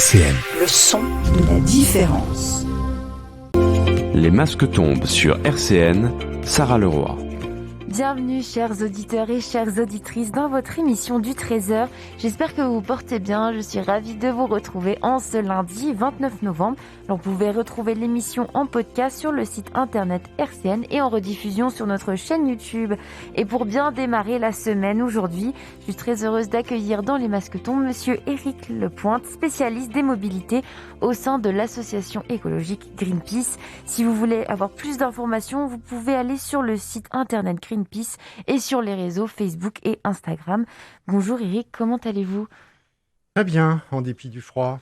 RCN. Le son de la différence. Les masques tombent sur RCN, Sarah Leroy. Bienvenue chers auditeurs et chères auditrices dans votre émission du 13h. J'espère que vous vous portez bien. Je suis ravie de vous retrouver en ce lundi 29 novembre. Donc vous pouvez retrouver l'émission en podcast sur le site internet RCN et en rediffusion sur notre chaîne YouTube. Et pour bien démarrer la semaine aujourd'hui, je suis très heureuse d'accueillir dans les masques tombent Monsieur Éric Lepointe, spécialiste des mobilités au sein de l'association écologique Greenpeace. Si vous voulez avoir plus d'informations, vous pouvez aller sur le site internet Greenpeace et sur les réseaux Facebook et Instagram. Bonjour Éric, comment allez-vous ? Très bien, en dépit du froid.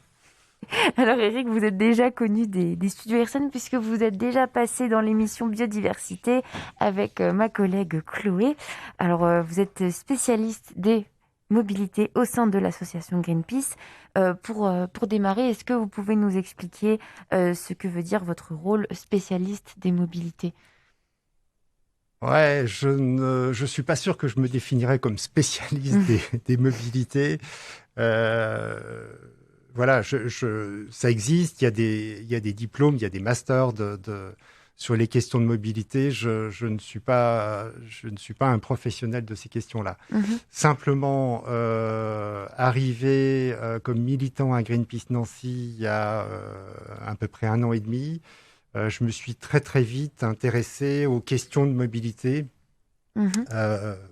Alors Éric, vous êtes déjà connu des studios RCN puisque vous êtes déjà passé dans l'émission Biodiversité avec ma collègue Chloé. Alors vous êtes spécialiste des mobilités au sein de l'association Greenpeace. Pour démarrer, est-ce que vous pouvez nous expliquer ce que veut dire votre rôle spécialiste des mobilités ? Ouais, je suis pas sûr que je me définirais comme spécialiste des mobilités. Voilà, ça existe. Il y a des diplômes, il y a des masters sur les questions de mobilité. Je ne suis pas un professionnel de ces questions-là. Simplement, arrivé comme militant à Greenpeace Nancy il y a à peu près 1 an et demi. Je me suis très très vite intéressé aux questions de mobilité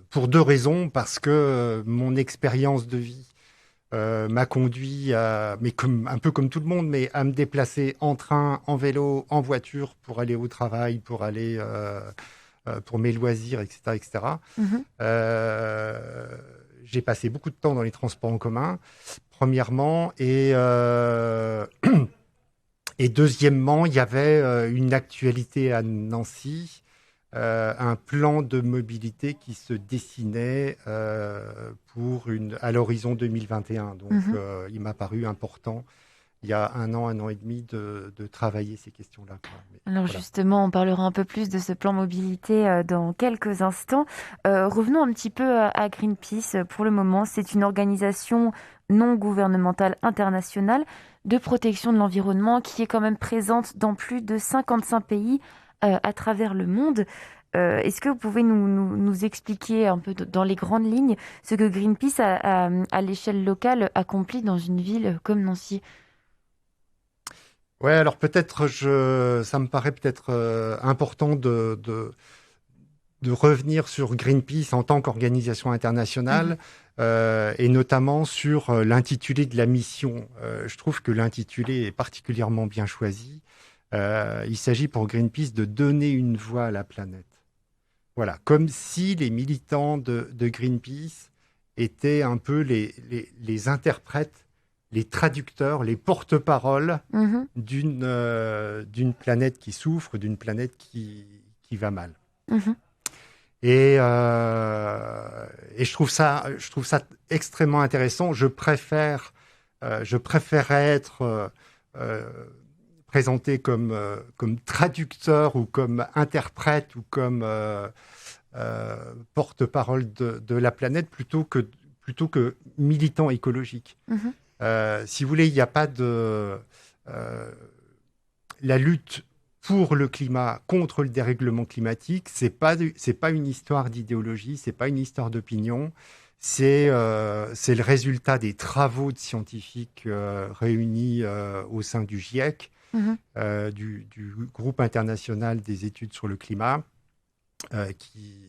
pour 2 raisons. Parce que mon expérience de vie m'a conduit un peu comme tout le monde, mais à me déplacer en train, en vélo, en voiture pour aller au travail, pour aller pour mes loisirs, etc., etc. J'ai passé beaucoup de temps dans les transports en commun, premièrement, et deuxièmement, il y avait une actualité à Nancy, un plan de mobilité qui se dessinait à l'horizon 2021. Donc, il m'a paru important, il y a 1 an et demi, de travailler ces questions-là. Alors voilà. Justement, on parlera un peu plus de ce plan mobilité dans quelques instants. Revenons un petit peu à Greenpeace. Pour le moment, c'est une organisation non gouvernementale internationale de protection de l'environnement qui est quand même présente dans plus de 55 pays à travers le monde. Est-ce que vous pouvez nous expliquer un peu dans les grandes lignes ce que Greenpeace à l'échelle locale accomplit dans une ville comme Nancy ? Ouais, alors peut-être ça me paraît peut-être important de revenir sur Greenpeace en tant qu'organisation internationale et notamment sur l'intitulé de la mission. Je trouve que l'intitulé est particulièrement bien choisi. Il s'agit pour Greenpeace de donner une voix à la planète. Voilà, comme si les militants de Greenpeace étaient un peu les interprètes, les traducteurs, les porte-paroles d'une planète qui souffre, d'une planète qui va mal. Et je trouve ça extrêmement intéressant. Je préférerais être présenté comme traducteur ou comme interprète ou comme porte-parole de la planète plutôt que militant écologique. Si vous voulez, il n'y a pas la lutte pour le climat, contre le dérèglement climatique, c'est pas une histoire d'idéologie, c'est pas une histoire d'opinion, c'est le résultat des travaux de scientifiques réunis au sein du GIEC, du groupe international des études sur le climat, qui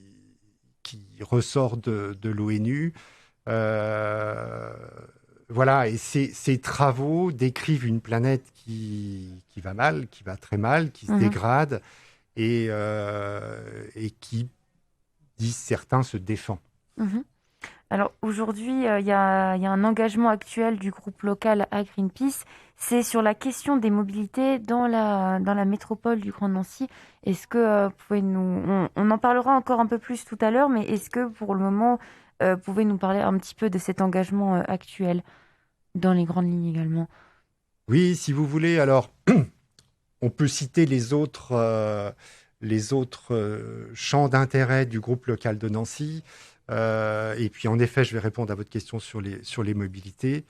ressort de l'ONU. Voilà, et ces travaux décrivent une planète qui va mal, qui va très mal, qui se dégrade et qui, disent certains, se défend. Alors aujourd'hui, il y a un engagement actuel du groupe local à Greenpeace. C'est sur la question des mobilités dans la métropole du Grand Nancy. Est-ce que vous pouvez on en parlera encore un peu plus tout à l'heure, mais est-ce que pour le moment, vous pouvez nous parler un petit peu de cet engagement actuel dans les grandes lignes également ? Oui, si vous voulez. Alors, on peut citer les autres champs d'intérêt du groupe local de Nancy. Et puis, en effet, je vais répondre à votre question sur les mobilités.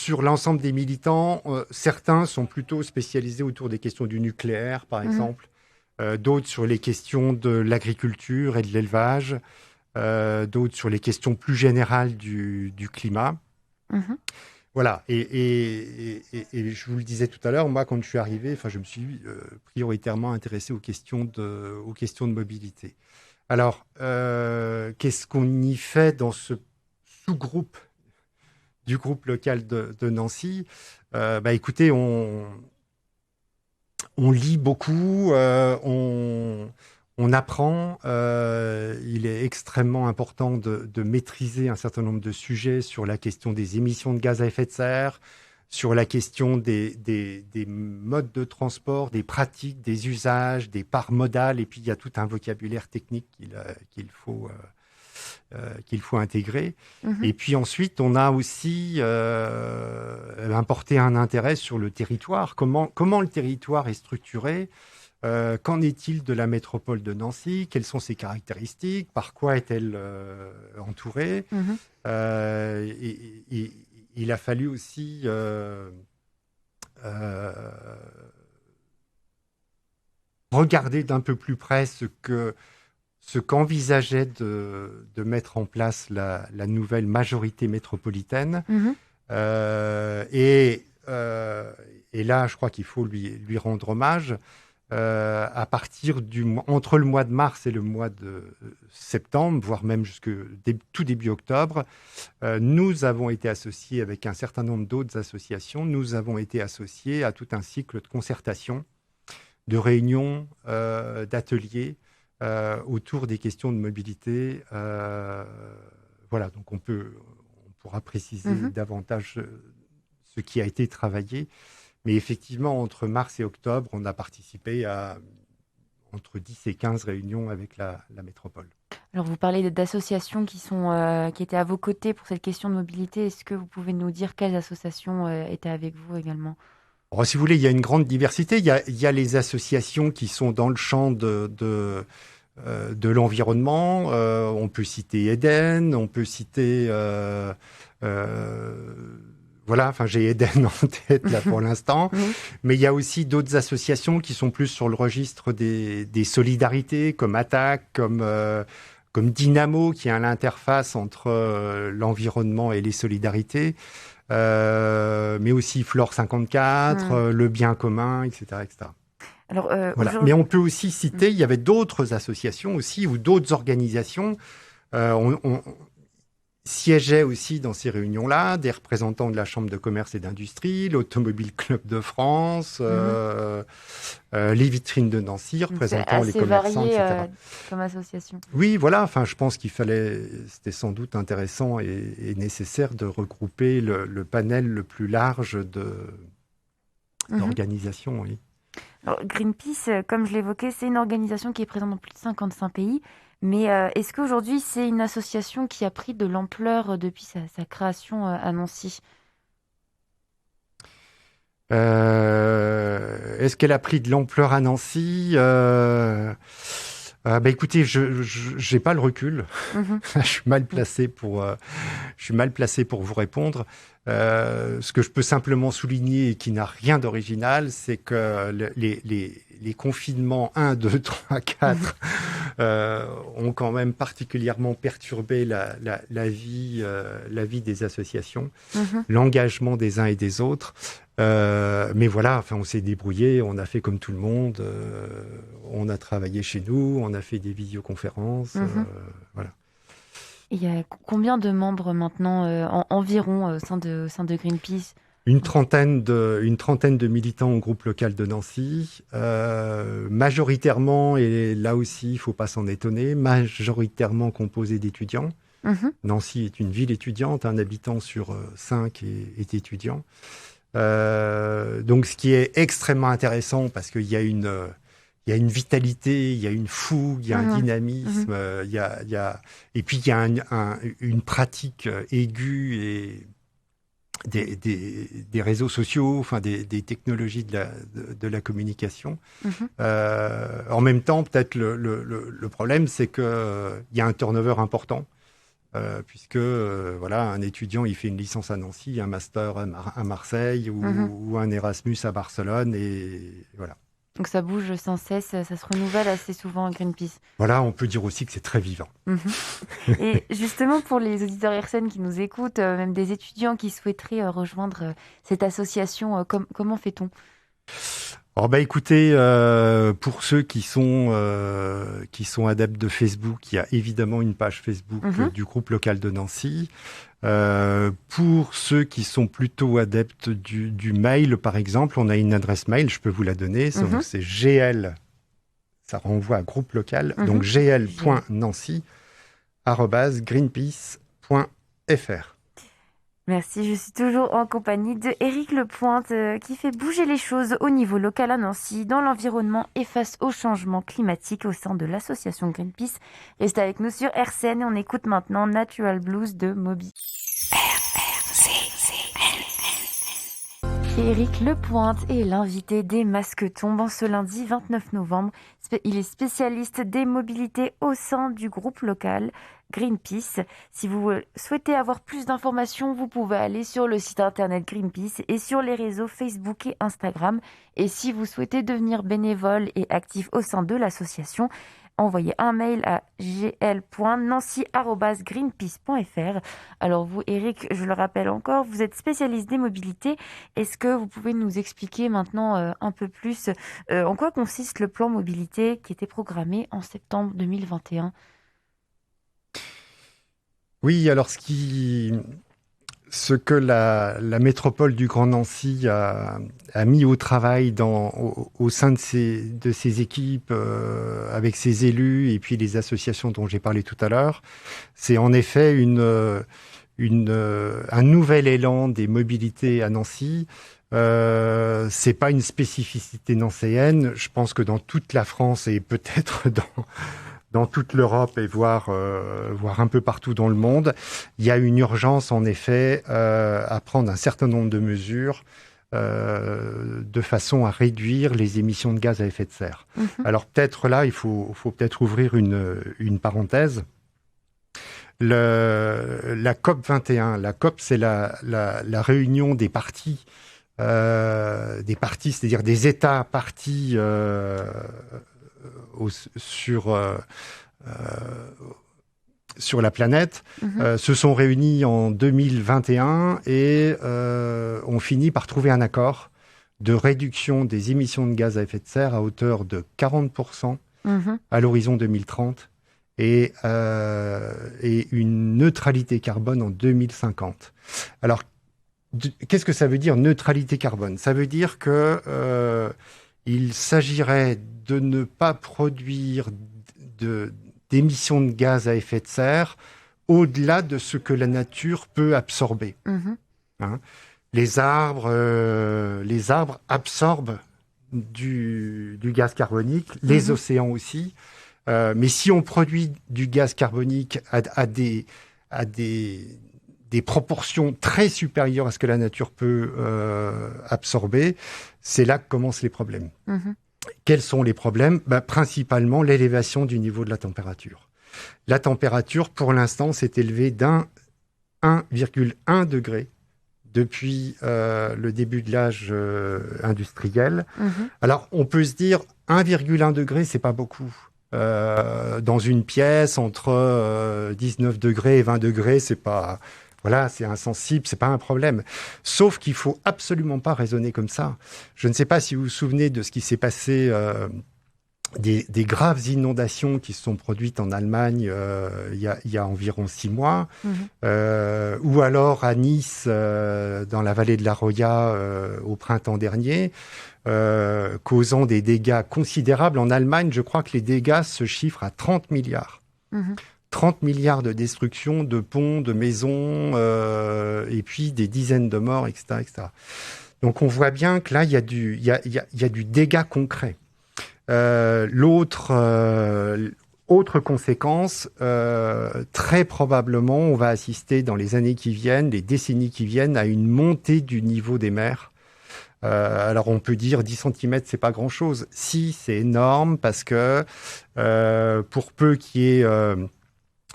sur l'ensemble des militants, certains sont plutôt spécialisés autour des questions du nucléaire, par exemple. D'autres sur les questions de l'agriculture et de l'élevage. D'autres sur les questions plus générales du climat. Voilà. Et je vous le disais tout à l'heure, moi, quand je suis arrivé, je me suis prioritairement intéressé aux questions de mobilité. Alors, qu'est-ce qu'on y fait dans ce sous-groupe du groupe local de Nancy? Écoutez, on lit beaucoup, on apprend. Il est extrêmement important de maîtriser un certain nombre de sujets sur la question des émissions de gaz à effet de serre, sur la question des modes de transport, des pratiques, des usages, des parts modales, et puis il y a tout un vocabulaire technique qu'il faut intégrer. Et puis ensuite, on a aussi importé un intérêt sur le territoire. Comment le territoire est structuré? Qu'en est-il de la métropole de Nancy? Quelles sont ses caractéristiques? Par quoi est-elle entourée? Il a fallu aussi regarder d'un peu plus près ce qu'envisageait de mettre en place la nouvelle majorité métropolitaine. Et là, je crois qu'il faut lui rendre hommage. À partir entre le mois de mars et le mois de septembre, voire même tout début octobre, nous avons été associés avec un certain nombre d'autres associations. Nous avons été associés à tout un cycle de concertation, de réunions, d'ateliers autour des questions de mobilité. Voilà, donc on pourra préciser davantage ce qui a été travaillé. Mais effectivement, entre mars et octobre, on a participé à entre 10 et 15 réunions avec la métropole. Alors, vous parlez d'associations qui étaient à vos côtés pour cette question de mobilité. Est-ce que vous pouvez nous dire quelles associations étaient avec vous également? Alors, si vous voulez, il y a une grande diversité. Il y a les associations qui sont dans le champ de l'environnement. On peut citer Eden, on peut citer... Voilà, j'ai Eden en tête là pour l'instant, mais il y a aussi d'autres associations qui sont plus sur le registre des solidarités, comme Attac, comme Dynamo, qui est l'interface entre l'environnement et les solidarités, mais aussi Flore 54, Le Bien Commun, etc. etc. Alors, voilà. Mais on peut aussi citer, il y avait d'autres associations aussi, ou d'autres organisations. On siégeaient aussi dans ces réunions-là des représentants de la Chambre de commerce et d'industrie, l'Automobile Club de France, les vitrines de Nancy, représentant les commerçants, varié, etc. Comme association. Oui, voilà. Je pense c'était sans doute intéressant et nécessaire de regrouper le panel le plus large d'organisations. Oui. Alors, Greenpeace, comme je l'évoquais, c'est une organisation qui est présente dans plus de 55 pays. Mais est-ce qu'aujourd'hui, c'est une association qui a pris de l'ampleur depuis sa création à Nancy? Est-ce qu'elle a pris de l'ampleur à Nancy? Écoutez, je n'ai pas le recul. Je suis mal placé pour vous répondre. Ce que je peux simplement souligner et qui n'a rien d'original, c'est que les confinements 1, 2, 3, 4 ont quand même particulièrement perturbé la vie des associations, l'engagement des uns et des autres. Mais voilà, on s'est débrouillé, on a fait comme tout le monde, on a travaillé chez nous, on a fait des visioconférences, voilà. Il y a combien de membres maintenant environ au sein de Greenpeace? Une trentaine de militants au groupe local de Nancy, majoritairement, et là aussi il ne faut pas s'en étonner, majoritairement composés d'étudiants. Nancy est une ville étudiante, un habitant sur 5 est étudiant. Donc ce qui est extrêmement intéressant parce qu'il y a une vitalité, il y a une fougue, il y a un dynamisme, et puis il y a une pratique aiguë et des réseaux sociaux, des technologies de la communication. En même temps, peut-être le problème, c'est qu'il y a un turnover important. puisque voilà, un étudiant, il fait une licence à Nancy, un master à Marseille ou un Erasmus à Barcelone, et voilà. Donc ça bouge sans cesse, ça se renouvelle assez souvent à Greenpeace. Voilà, on peut dire aussi que c'est très vivant. Et justement, pour les auditeurs RCN qui nous écoutent, même des étudiants qui souhaiteraient rejoindre cette association, comment fait-on ? Alors écoutez, pour ceux qui sont adeptes de Facebook, il y a évidemment une page Facebook du groupe local de Nancy. Pour ceux qui sont plutôt adeptes du mail, par exemple, on a une adresse mail, je peux vous la donner, donc c'est GL, ça renvoie à groupe local, donc gl.nancy@greenpeace.fr. Merci, je suis toujours en compagnie de Éric Lepointe qui fait bouger les choses au niveau local à Nancy, dans l'environnement et face au changement climatique au sein de l'association Greenpeace. Restez avec nous sur RCN et on écoute maintenant Natural Blues de Moby. Éric Lepointe est l'invité des Masques tombent ce lundi 29 novembre. Il est spécialiste des mobilités au sein du groupe local Greenpeace. Si vous souhaitez avoir plus d'informations, vous pouvez aller sur le site internet Greenpeace et sur les réseaux Facebook et Instagram. Et si vous souhaitez devenir bénévole et actif au sein de l'association, envoyez un mail à gl.nancy@greenpeace.fr. Alors vous, Éric, je le rappelle encore, vous êtes spécialiste des mobilités. Est-ce que vous pouvez nous expliquer maintenant un peu plus en quoi consiste le plan mobilité qui était programmé en septembre 2021 ? Oui, alors ce que la métropole du Grand Nancy a mis au travail au sein de ses équipes, avec ses élus et puis les associations dont j'ai parlé tout à l'heure, c'est en effet un nouvel élan des mobilités à Nancy. C'est pas une spécificité nancéenne. Je pense que dans toute la France et peut-être dans toute l'Europe et voire un peu partout dans le monde, il y a une urgence en effet à prendre un certain nombre de mesures de façon à réduire les émissions de gaz à effet de serre. Alors peut-être là, il faut peut-être ouvrir une parenthèse. La COP 21, la COP c'est la réunion des parties, c'est-à-dire des États parties sur la planète, se sont réunis en 2021 et ont fini par trouver un accord de réduction des émissions de gaz à effet de serre à hauteur de 40% à l'horizon 2030 et une neutralité carbone en 2050. Alors, qu'est-ce que ça veut dire neutralité carbone ? Ça veut dire que il s'agirait de ne pas produire d'émissions de gaz à effet de serre au-delà de ce que la nature peut absorber. Les arbres absorbent du gaz carbonique, les océans aussi. Mais si on produit du gaz carbonique à des proportions très supérieures à ce que la nature peut absorber, c'est là que commencent les problèmes. Quels sont les problèmes ? Principalement l'élévation du niveau de la température. La température, pour l'instant, s'est élevée d'1,1 degré depuis le début de l'âge industriel. Alors, on peut se dire 1,1 degré, c'est pas beaucoup. Dans une pièce, entre 19 degrés et 20 degrés, c'est pas... Voilà, c'est insensible, c'est pas un problème. Sauf qu'il faut absolument pas raisonner comme ça. Je ne sais pas si vous vous souvenez de ce qui s'est passé, des graves inondations qui se sont produites en Allemagne il y a environ 6 mois, ou alors à Nice, dans la vallée de la Roya, au printemps dernier, causant des dégâts considérables. En Allemagne, je crois que les dégâts se chiffrent à 30 milliards. 30 milliards de destruction de ponts, de maisons, et puis des dizaines de morts, etc., etc. Donc on voit bien que là, il y a du dégât concret. Autre conséquence, très probablement, on va assister dans les années qui viennent, les décennies qui viennent, à une montée du niveau des mers. Alors on peut dire 10 cm, c'est pas grand-chose. Si, c'est énorme parce que pour peu qu'il y ait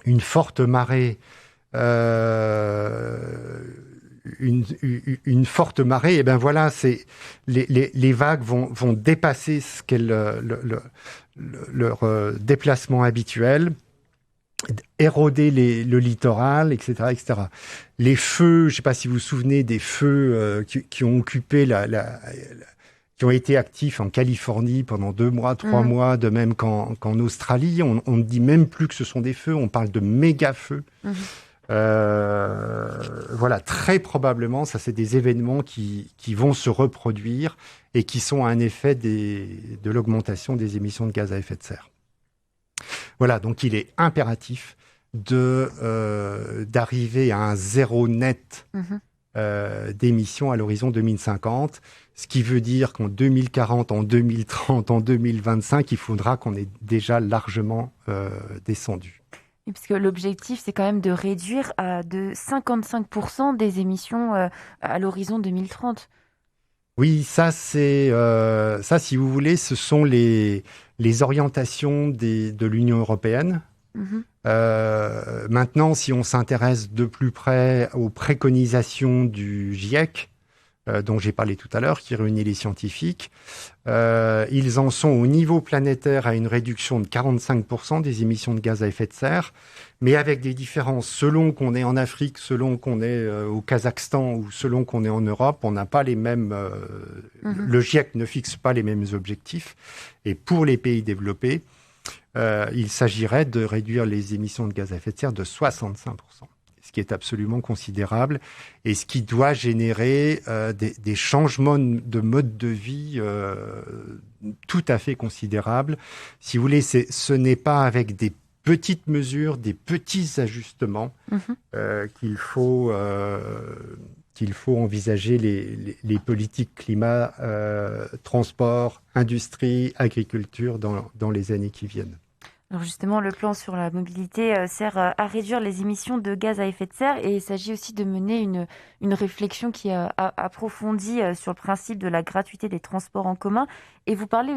une forte marée une forte marée, et ben voilà, les vagues vont dépasser ce qu'est leur déplacement habituel, éroder le littoral, etc., etc. Les feux, je ne sais pas si vous vous souvenez des feux qui ont occupé qui ont été actifs en Californie pendant 2 mois, 3 mois, de même qu'en Australie. On ne dit même plus que ce sont des feux, on parle de méga-feux. Voilà, très probablement, ça c'est des événements qui vont se reproduire et qui sont un effet de l'augmentation des émissions de gaz à effet de serre. Voilà, donc il est impératif d'arriver à un zéro net d'émissions à l'horizon 2050, ce qui veut dire qu'en 2040, en 2030, en 2025, il faudra qu'on ait déjà largement descendu. Oui, parce que l'objectif, c'est quand même de réduire de 55% des émissions à l'horizon 2030. Oui, ça, si vous voulez, ce sont les orientations de l'Union européenne. Maintenant, si on s'intéresse de plus près aux préconisations du GIEC, dont j'ai parlé tout à l'heure, qui réunit les scientifiques, ils en sont au niveau planétaire à une réduction de 45% des émissions de gaz à effet de serre, mais avec des différences selon qu'on est en Afrique, selon qu'on est au Kazakhstan ou selon qu'on est en Europe, on n'a pas les mêmes... Le GIEC ne fixe pas les mêmes objectifs. Et pour les pays développés, il s'agirait de réduire les émissions de gaz à effet de serre de 65%. Ce qui est absolument considérable et ce qui doit générer des changements de mode de vie tout à fait considérables. Si vous voulez, ce n'est pas avec des petites mesures, des petits ajustements qu'il faut envisager les politiques climat, transport, industrie, agriculture dans les années qui viennent. Alors justement, le plan sur la mobilité sert à réduire les émissions de gaz à effet de serre et il s'agit aussi de mener une réflexion qui est approfondie sur le principe de la gratuité des transports en commun. Et vous parliez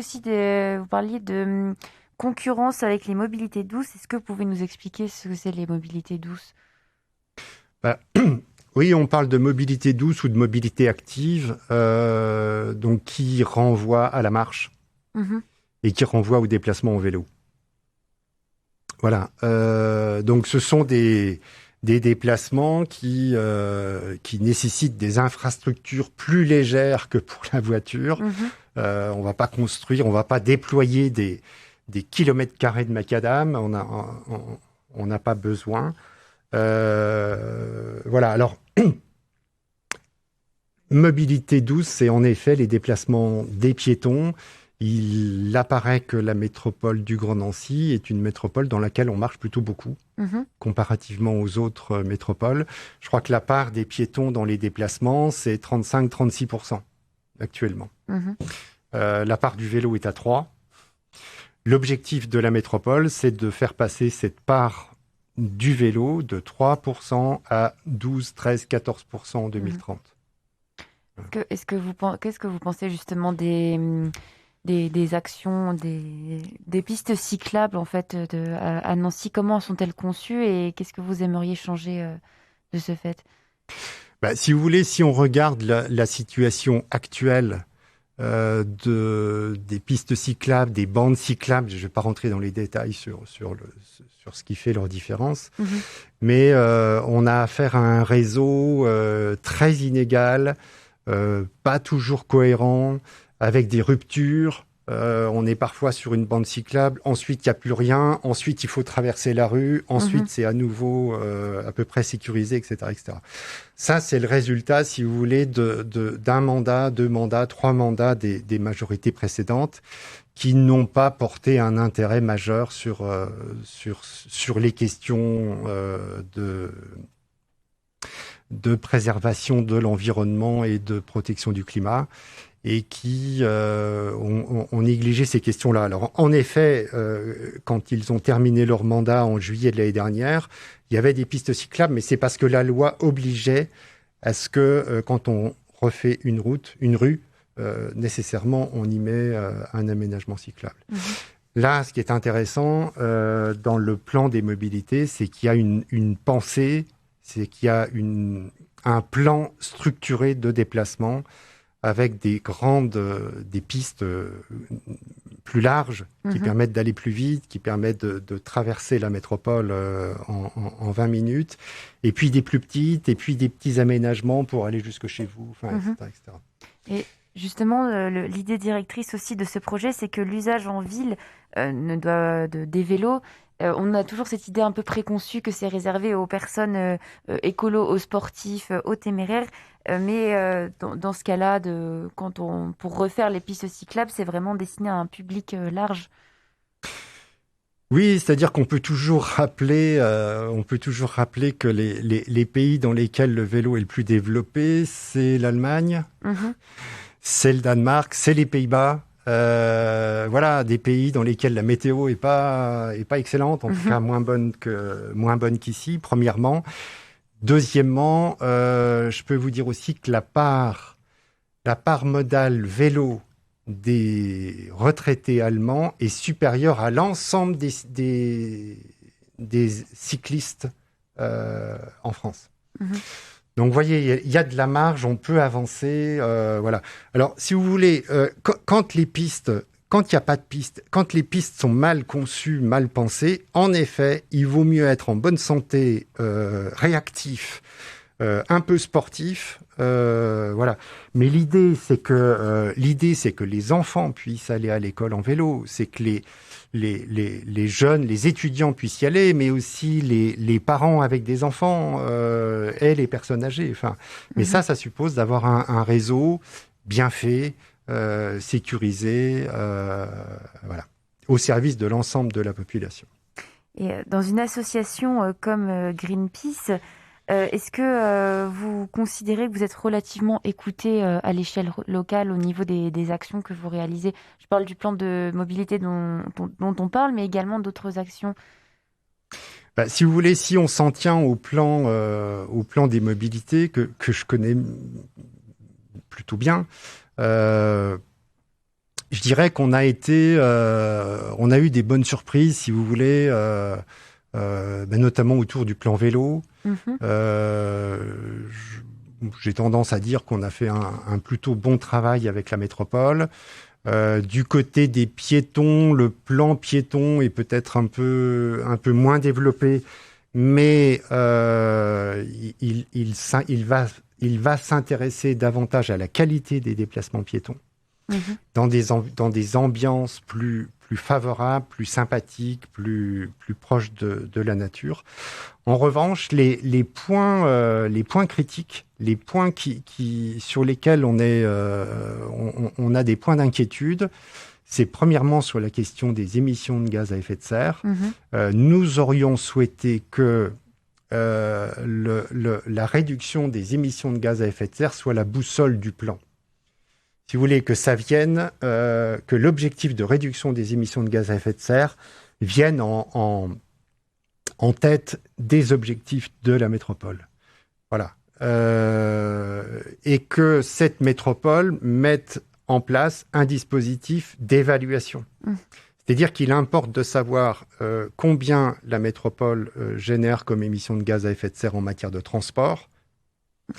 de concurrence avec les mobilités douces. Est-ce que vous pouvez nous expliquer ce que c'est les mobilités douces ? Oui, on parle de mobilité douce ou de mobilité active, donc qui renvoie à la marche et qui renvoie au déplacement en vélo. Voilà, donc ce sont des déplacements qui nécessitent des infrastructures plus légères que pour la voiture. On va pas construire, on va pas déployer des kilomètres carrés de macadam, on n'a pas besoin. Voilà, alors mobilité douce, c'est en effet les déplacements des piétons. Il apparaît que la métropole du Grand Nancy est une métropole dans laquelle on marche plutôt beaucoup, comparativement aux autres métropoles. Je crois que la part des piétons dans les déplacements, c'est 35-36% actuellement. La part du vélo est à 3%. L'objectif de la métropole, c'est de faire passer cette part du vélo de 3% à 12, 13, 14% en 2030. Qu'est-ce que vous pensez justement des actions, des pistes cyclables en fait à Nancy? Comment sont-elles conçues et qu'est-ce que vous aimeriez changer de ce fait? Si vous voulez, si on regarde la situation actuelle des pistes cyclables, des bandes cyclables, je ne vais pas rentrer dans les détails sur ce qui fait leur différence, mais on a affaire à un réseau très inégal, pas toujours cohérent, avec des ruptures. On est parfois sur une bande cyclable, ensuite il n'y a plus rien, ensuite il faut traverser la rue, ensuite c'est à nouveau à peu près sécurisé, etc., etc. Ça, c'est le résultat, si vous voulez, d'un mandat, 2 mandats, 3 mandats des majorités précédentes qui n'ont pas porté un intérêt majeur sur les questions de préservation de l'environnement et de protection du climat, et qui ont négligé ces questions-là. Alors, en effet, quand ils ont terminé leur mandat en juillet de l'année dernière, il y avait des pistes cyclables, mais c'est parce que la loi obligeait à ce que, quand on refait une rue, nécessairement, on y met un aménagement cyclable. Là, ce qui est intéressant dans le plan des mobilités, c'est qu'il y a une pensée C'est qu'il y a un plan structuré de déplacement avec des pistes plus larges qui permettent d'aller plus vite, qui permettent de traverser la métropole en 20 minutes, et puis des plus petites, et puis des petits aménagements pour aller jusque chez vous, etc., etc. Et justement, l'idée directrice aussi de ce projet, c'est que l'usage en ville des vélos, on a toujours cette idée un peu préconçue que c'est réservé aux personnes écolos, aux sportifs, aux téméraires. Mais dans ce cas-là, pour refaire les pistes cyclables, c'est vraiment destiné à un public large. Oui, c'est-à-dire qu'on peut toujours rappeler que les pays dans lesquels le vélo est le plus développé, c'est l'Allemagne, c'est le Danemark, c'est les Pays-Bas. Voilà, des pays dans lesquels la météo est pas excellente, en tout cas moins bonne qu'ici, premièrement. Deuxièmement, je peux vous dire aussi que la part modale vélo des retraités allemands est supérieure à l'ensemble des cyclistes en France. Donc, vous voyez, il y a de la marge, on peut avancer. Voilà. Alors, si vous voulez, quand il n'y a pas de piste, quand les pistes sont mal conçues, mal pensées, en effet, il vaut mieux être en bonne santé, réactif, un peu sportif. Voilà. Mais l'idée, c'est que les enfants puissent aller à l'école en vélo, c'est que les jeunes, les étudiants puissent y aller, mais aussi les parents avec des enfants et les personnes âgées. Mais ça suppose d'avoir un réseau bien fait, sécurisé, voilà, au service de l'ensemble de la population. Et dans une association comme Greenpeace, est-ce que vous considérez que vous êtes relativement écouté à l'échelle locale au niveau des actions que vous réalisez ? Je parle du plan de mobilité dont on parle, mais également d'autres actions. Si vous voulez, si on s'en tient au plan des mobilités que je connais plutôt bien, je dirais qu'on a eu des bonnes surprises, si vous voulez, notamment autour du plan vélo. J'ai tendance à dire qu'on a fait un plutôt bon travail avec la métropole. Du côté des piétons, le plan piéton est peut-être un peu moins développé, mais il va s'intéresser davantage à la qualité des déplacements piétons, dans des ambiances plus favorables, plus sympathiques, plus proches de la nature. En revanche, les points critiques, les points sur lesquels on a des points d'inquiétude, c'est premièrement sur la question des émissions de gaz à effet de serre. Nous aurions souhaité que la réduction des émissions de gaz à effet de serre soit la boussole du plan. Si vous voulez que ça vienne, que l'objectif de réduction des émissions de gaz à effet de serre vienne en tête des objectifs de la métropole. Voilà. Et que cette métropole mette en place un dispositif d'évaluation. C'est-à-dire qu'il importe de savoir combien la métropole génère comme émissions de gaz à effet de serre en matière de transport,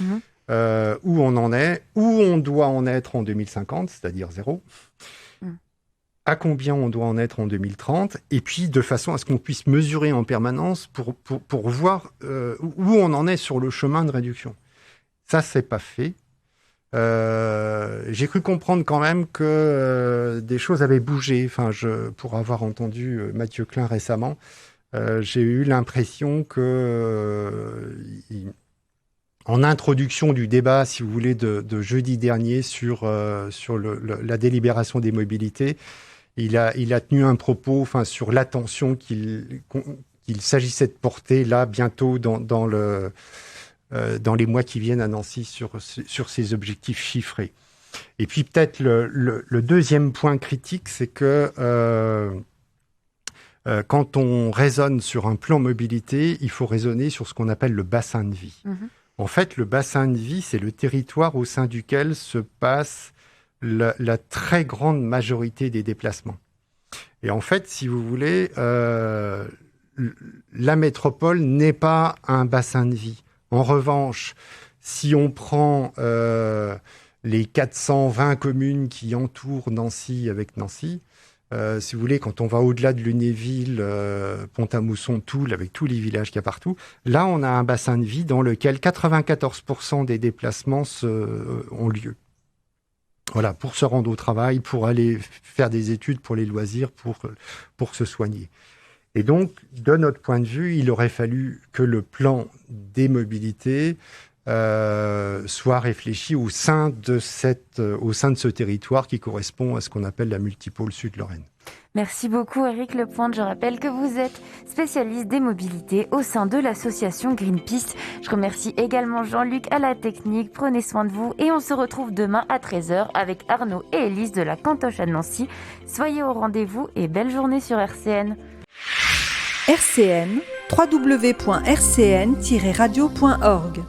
où on en est, où on doit en être en 2050, c'est-à-dire 0, à combien on doit en être en 2030, et puis de façon à ce qu'on puisse mesurer en permanence pour voir où on en est sur le chemin de réduction. Ça, c'est pas fait. J'ai cru comprendre quand même que des choses avaient bougé. Pour avoir entendu Mathieu Klein récemment, j'ai eu l'impression que en introduction du débat, si vous voulez, de jeudi dernier sur la délibération des mobilités, il a tenu un propos sur l'attention qu'il s'agissait de porter là bientôt dans les mois qui viennent à Nancy sur ces objectifs chiffrés. Et puis peut-être le deuxième point critique, c'est que quand on raisonne sur un plan mobilité, il faut raisonner sur ce qu'on appelle le bassin de vie. En fait, le bassin de vie, c'est le territoire au sein duquel se passe la très grande majorité des déplacements. Et en fait, si vous voulez, la métropole n'est pas un bassin de vie. En revanche, si on prend les 420 communes qui entourent Nancy avec Nancy, si vous voulez, quand on va au-delà de Lunéville, Pont-à-Mousson, Toul, avec tous les villages qu'il y a partout, là, on a un bassin de vie dans lequel 94% des déplacements ont lieu. Voilà, pour se rendre au travail, pour aller faire des études, pour les loisirs, pour se soigner. Et donc, de notre point de vue, il aurait fallu que le plan des mobilités soit réfléchi au sein de ce territoire qui correspond à ce qu'on appelle la multipôle Sud-Lorraine. Merci beaucoup Éric Lepointe. Je rappelle que vous êtes spécialiste des mobilités au sein de l'association Greenpeace. Je remercie également Jean-Luc à la technique. Prenez soin de vous et on se retrouve demain à 13h avec Arnaud et Élise de la Cantoche à Nancy. Soyez au rendez-vous et belle journée sur RCN. RCN, www.rcn-radio.org